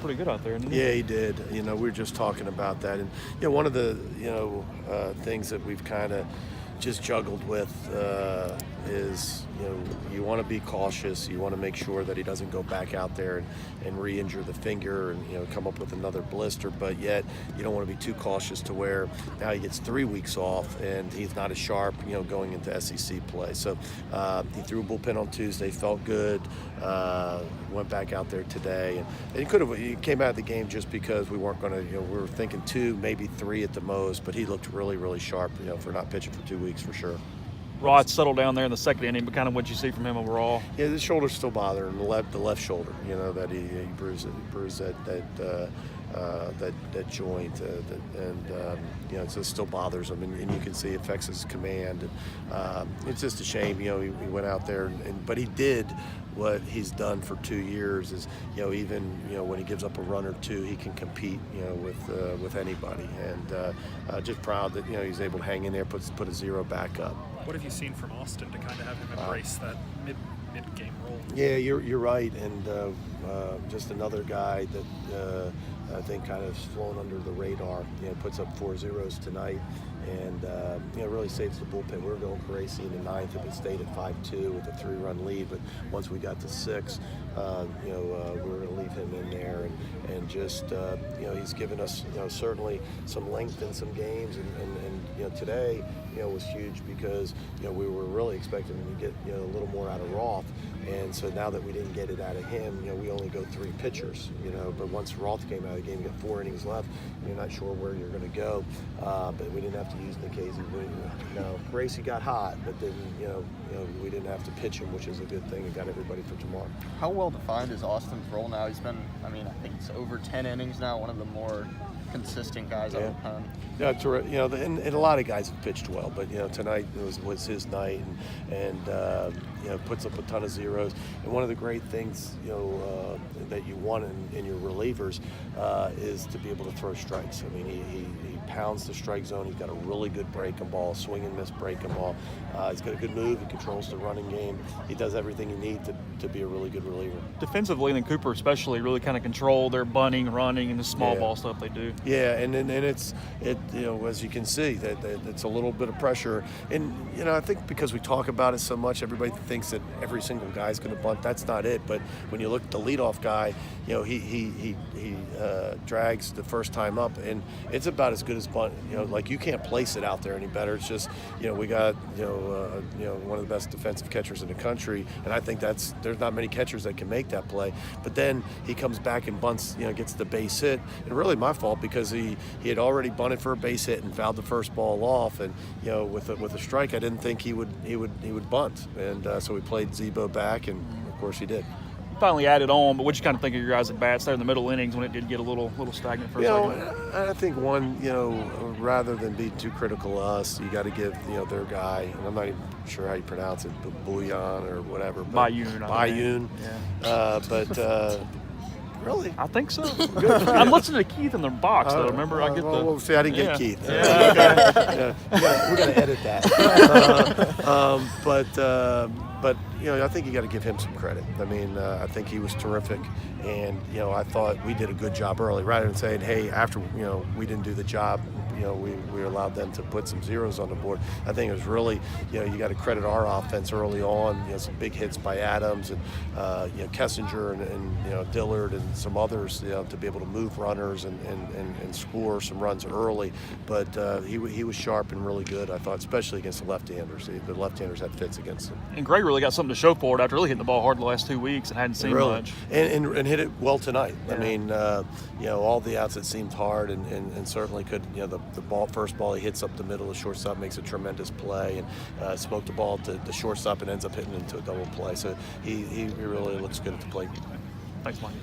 pretty good out there, didn't he? Yeah, he did. We were just talking about that. And, one of the, things that we've kind of just juggled with is, you want to be cautious. You want to make sure that he doesn't go back out there and re-injure the finger and, come up with another blister. But yet you don't want to be too cautious to where now he gets 3 weeks off and he's not as sharp, going into SEC play. So he threw a bullpen on Tuesday, felt good, went back out there today. And he came out of the game just because we weren't going to, we were thinking 2, maybe 3 at the most. But he looked really, really sharp, for not pitching for 2 weeks for sure. Rod settled down there in the second inning, but kind of what you see from him overall? Yeah, the shoulder's still bothering him, the left shoulder. That he bruised that joint, and so it still bothers him, and you can see it affects his command. And it's just a shame, he went out there, but he did what he's done for 2 years. Is even when he gives up a run or two, he can compete with anybody, and just proud that he's able to hang in there, put a 0 back up. What have you seen from Austin to kind of have him embrace that mid-game role? Yeah, you're right, and just another guy that I think kind of flown under the radar. Puts up 4 zeros tonight, and really saves the bullpen. We were going crazy in the 9th if it stayed at 5-2 with a 3-run lead, but once we got to 6, we were going to leave him in there, and just he's given us certainly some length in some games, and today was huge because we were really expecting him to get a little more out of Roth, and so now that we didn't get it out of him, we only go 3 pitchers, but once Roth came out of the game, you got 4 innings left, you're not sure where you're going to go, but we didn't have to use Nikhazy. Gracie got hot, but then we didn't have to pitch him, which is a good thing. It got everybody for tomorrow. How well defined is Austin's role now? He's been, I think it's over 10 innings now, one of the more consistent guys on the pen. Yeah, and a lot of guys have pitched well, but tonight was his night, and puts up a ton of zeros. And one of the great things that you want in your relievers is to be able to throw strikes. He pounds the strike zone. He's got a really good breaking ball, swing and miss breaking ball. He's got a good move. He controls the running game. He does everything you need to be a really good reliever. Defensively, and Cooper especially really kind of control their bunting, running, and the small ball stuff they do. Yeah, and it's as you can see that it's a little bit of pressure, and I think because we talk about it so much, everybody thinks that every single guy's going to bunt. That's not it. But when you look at the leadoff guy, he drags the first time up, and it's about as good as bunt. Like you can't place it out there any better. It's just we got one of the best defensive catchers in the country, and I think there's not many catchers that can make that play. But then he comes back and bunts, gets the base hit, and really my fault because he had already bunted for a base hit and fouled the first ball off, and with a strike, I didn't think he would bunt, and so we played Zebo back, and of course he did. Finally added on, but what you kind of think of your guys at bats there in the middle innings when it did get a little stagnant for a second? I think one, rather than be too critical of us, you got to give their guy, and I'm not even sure how you pronounce it, Bouillon or whatever. Bayun. Yeah. But. Really? I think so. I'm listening to Keith in the box, though. Remember, I get the. Well, see, I didn't get Keith. Yeah, okay. We're gonna edit that. But I think you got to give him some credit. I think he was terrific, and I thought we did a good job early, rather than saying, hey, after we didn't do the job. We allowed them to put some zeros on the board. I think it was really, you got to credit our offense early on. Some big hits by Adams and Kessinger and Dillard and some others, to be able to move runners and score some runs early. But he was sharp and really good, I thought, especially against the left-handers. The left-handers had fits against them. And Gray really got something to show for it after really hitting the ball hard the last 2 weeks and hadn't seen much. And hit it well tonight. Yeah. All the outs, it seemed hard and certainly could, the first ball he hits up the middle, the shortstop makes a tremendous play and smoked the ball to the shortstop and ends up hitting into a double play. So he really looks good at the plate. Thanks, Mike.